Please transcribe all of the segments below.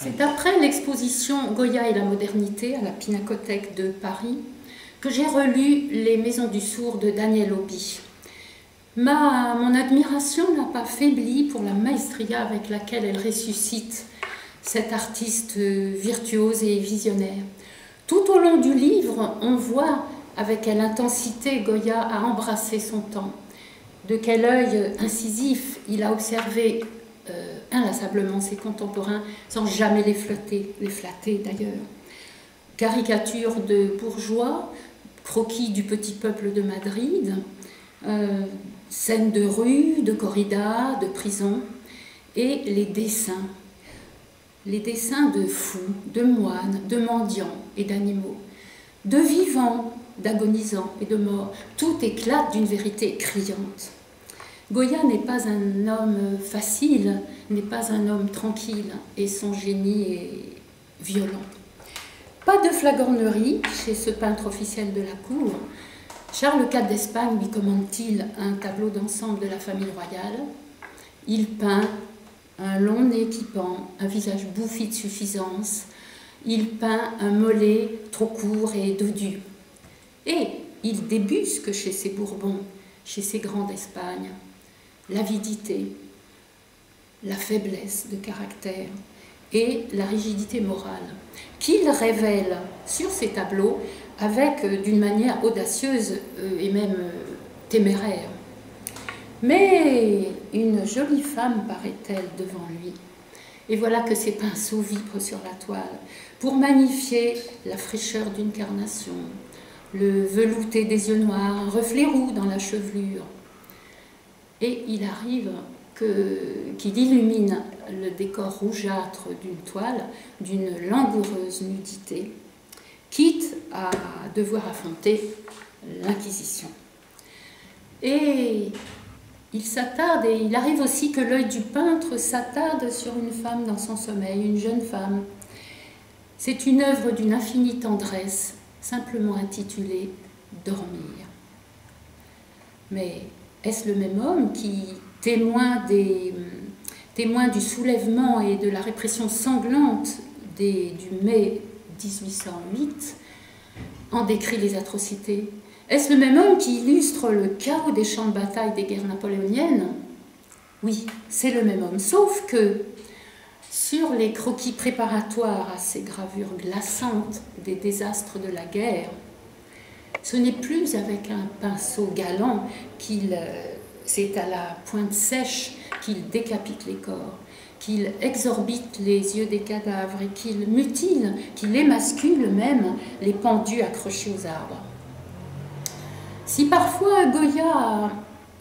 C'est après l'exposition Goya et la modernité à la Pinacothèque de Paris que j'ai relu Les Maisons du Sourd de Daniel Obi. Mon admiration n'a pas faibli pour la maestria avec laquelle elle ressuscite cet artiste virtuose et visionnaire. Tout au long du livre, on voit avec quelle intensité Goya a embrassé son temps, de quel œil incisif il a observé inlassablement ses contemporains sans jamais les flatter d'ailleurs. Caricatures de bourgeois, croquis du petit peuple de Madrid, scènes de rue, de corrida, de prison, et les dessins de fous, de moines, de mendiants et d'animaux, de vivants, d'agonisants et de morts, tout éclate d'une vérité criante. Goya n'est pas un homme facile, n'est pas un homme tranquille, et son génie est violent. Pas de flagornerie chez ce peintre officiel de la cour. Charles IV d'Espagne lui commande-t-il un tableau d'ensemble de la famille royale. Il peint un long nez qui pend, un visage bouffi de suffisance. Il peint un mollet trop court et dodu. Et il débusque chez ces Bourbons, chez ces grands d'Espagne, l'avidité, la faiblesse de caractère et la rigidité morale, qu'il révèle sur ses tableaux avec d'une manière audacieuse et même téméraire. Mais une jolie femme paraît-elle devant lui, et voilà que ses pinceaux vibrent sur la toile pour magnifier la fraîcheur d'une carnation, le velouté des yeux noirs, un reflet roux dans la chevelure. Et il arrive qu'il illumine le décor rougeâtre d'une toile d'une langoureuse nudité, quitte à devoir affronter l'Inquisition. Et il s'attarde, et il arrive aussi que l'œil du peintre s'attarde sur une femme dans son sommeil, une jeune femme. C'est une œuvre d'une infinie tendresse, simplement intitulée « Dormir ». Mais est-ce le même homme qui, témoin du soulèvement et de la répression sanglante du mai 1808, en décrit les atrocités? Est-ce le même homme qui illustre le chaos des champs de bataille des guerres napoléoniennes? Oui, c'est le même homme, sauf que sur les croquis préparatoires à ces gravures glaçantes des désastres de la guerre, ce n'est plus avec un pinceau galant c'est à la pointe sèche qu'il décapite les corps, qu'il exorbite les yeux des cadavres et qu'il mutile, qu'il émascule même les pendus accrochés aux arbres. Si parfois Goya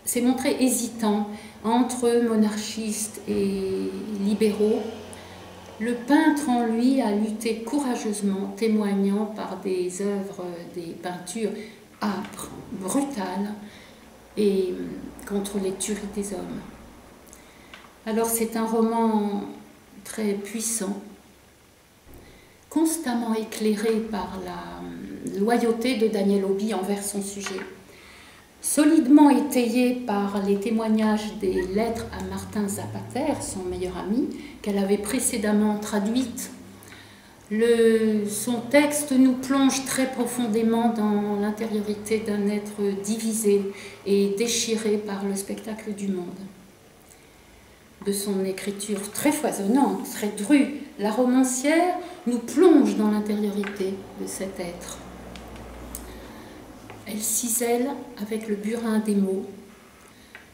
s'est montré hésitant entre monarchistes et libéraux, le peintre en lui a lutté courageusement, témoignant par des œuvres, des peintures âpres, brutales, et contre les tueries des hommes. Alors c'est un roman très puissant, constamment éclairé par la loyauté de Daniel Obi envers son sujet, solidement étayé par les témoignages des lettres à Martin Zapater, son meilleur ami, qu'elle avait précédemment traduites. Son texte nous plonge très profondément dans l'intériorité d'un être divisé et déchiré par le spectacle du monde. De son écriture très foisonnante, très drue, la romancière nous plonge dans l'intériorité de cet être. Elle cisèle avec le burin des mots,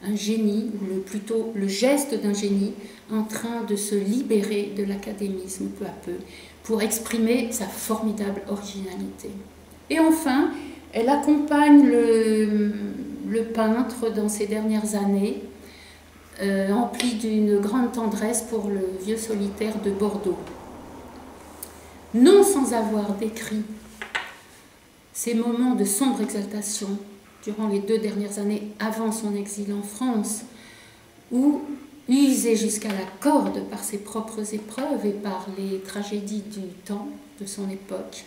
un génie, ou plutôt le geste d'un génie, en train de se libérer de l'académisme peu à peu, pour exprimer sa formidable originalité. Et enfin, elle accompagne le peintre dans ses dernières années, empli d'une grande tendresse pour le vieux solitaire de Bordeaux. Non sans avoir décrit ces moments de sombre exaltation durant les 2 dernières années avant son exil en France, où, usé jusqu'à la corde par ses propres épreuves et par les tragédies du temps, de son époque,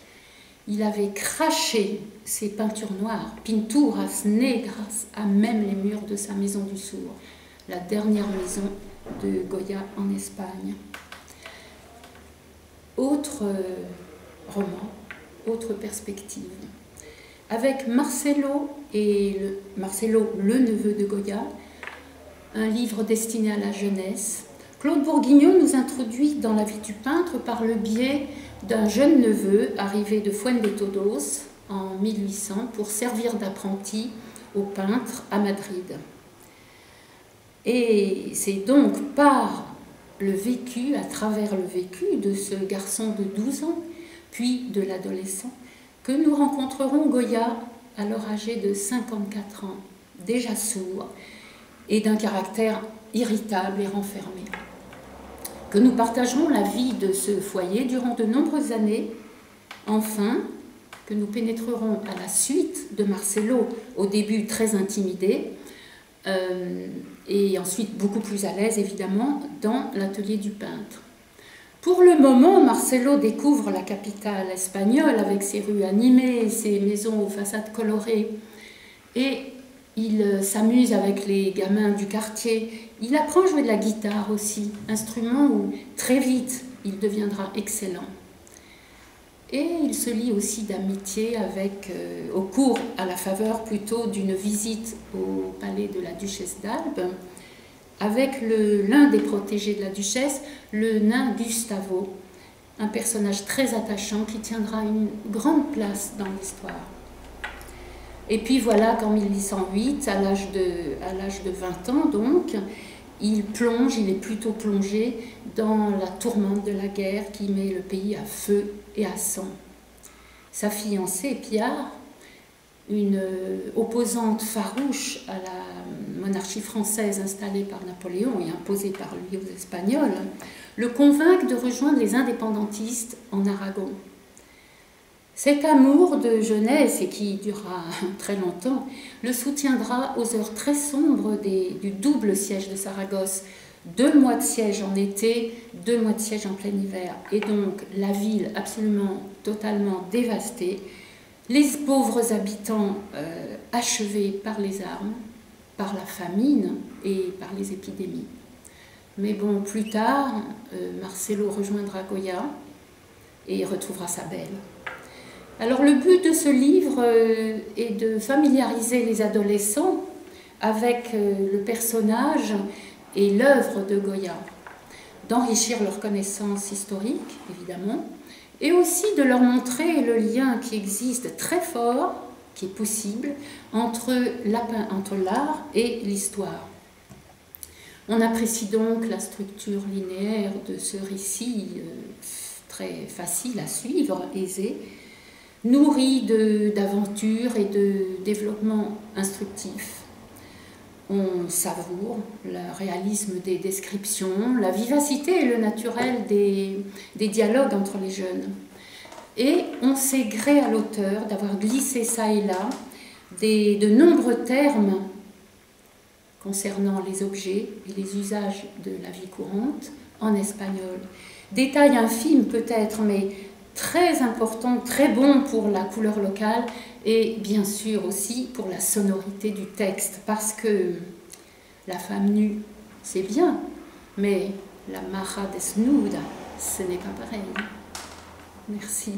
il avait craché ses peintures noires, pinturas negras, à même les murs de sa maison du Sourd, la dernière maison de Goya en Espagne. autre roman, autre perspective. Avec Marcelo, le neveu de Goya, un livre destiné à la jeunesse, Claude Bourguignon nous introduit dans la vie du peintre par le biais d'un jeune neveu arrivé de Fuentedodos en 1800 pour servir d'apprenti au peintre à Madrid. Et c'est donc par le vécu, à travers le vécu de ce garçon de 12 ans, puis de l'adolescent, que nous rencontrerons Goya, alors âgé de 54 ans, déjà sourd, et d'un caractère irritable et renfermé. Que nous partagerons la vie de ce foyer durant de nombreuses années, enfin, que nous pénétrerons à la suite de Marcelo, au début très intimidé, et ensuite beaucoup plus à l'aise évidemment, dans l'atelier du peintre. Pour le moment, Marcelo découvre la capitale espagnole avec ses rues animées, ses maisons aux façades colorées, et il s'amuse avec les gamins du quartier. Il apprend à jouer de la guitare aussi, instrument où très vite il deviendra excellent. Et il se lie aussi d'amitié avec, au cours, à la faveur plutôt d'une visite au palais de la duchesse d'Albe, avec l'un des protégés de la duchesse, le nain Gustavo, un personnage très attachant qui tiendra une grande place dans l'histoire. Et puis voilà qu'en 1808, à l'âge de 20 ans donc, il est plutôt plongé dans la tourmente de la guerre qui met le pays à feu et à sang. Sa fiancée, Piar, une opposante farouche à la monarchie française installée par Napoléon et imposée par lui aux Espagnols, le convainc de rejoindre les indépendantistes en Aragon. Cet amour de jeunesse, et qui durera très longtemps, le soutiendra aux heures très sombres du double siège de Saragosse. 2 mois de siège en été, 2 mois de siège en plein hiver, et donc la ville absolument, totalement dévastée, les pauvres habitants achevés par les armes, par la famine et par les épidémies. Mais bon, plus tard, Marcelo rejoindra Goya et retrouvera sa belle. Alors le but de ce livre est de familiariser les adolescents avec le personnage et l'œuvre de Goya, d'enrichir leur connaissance historique, évidemment, et aussi de leur montrer le lien qui existe très fort, qui est possible, entre l'art et l'histoire. On apprécie donc la structure linéaire de ce récit très facile à suivre, aisé, nourri d'aventures et de développement instructif. On savoure le réalisme des descriptions, la vivacité et le naturel des dialogues entre les jeunes. Et on sait gré à l'auteur d'avoir glissé ça et là de nombreux termes concernant les objets et les usages de la vie courante en espagnol. Détail infime peut-être, mais très important, très bon pour la couleur locale et bien sûr aussi pour la sonorité du texte, parce que la femme nue, c'est bien, mais la maja desnuda, ce n'est pas pareil. Merci.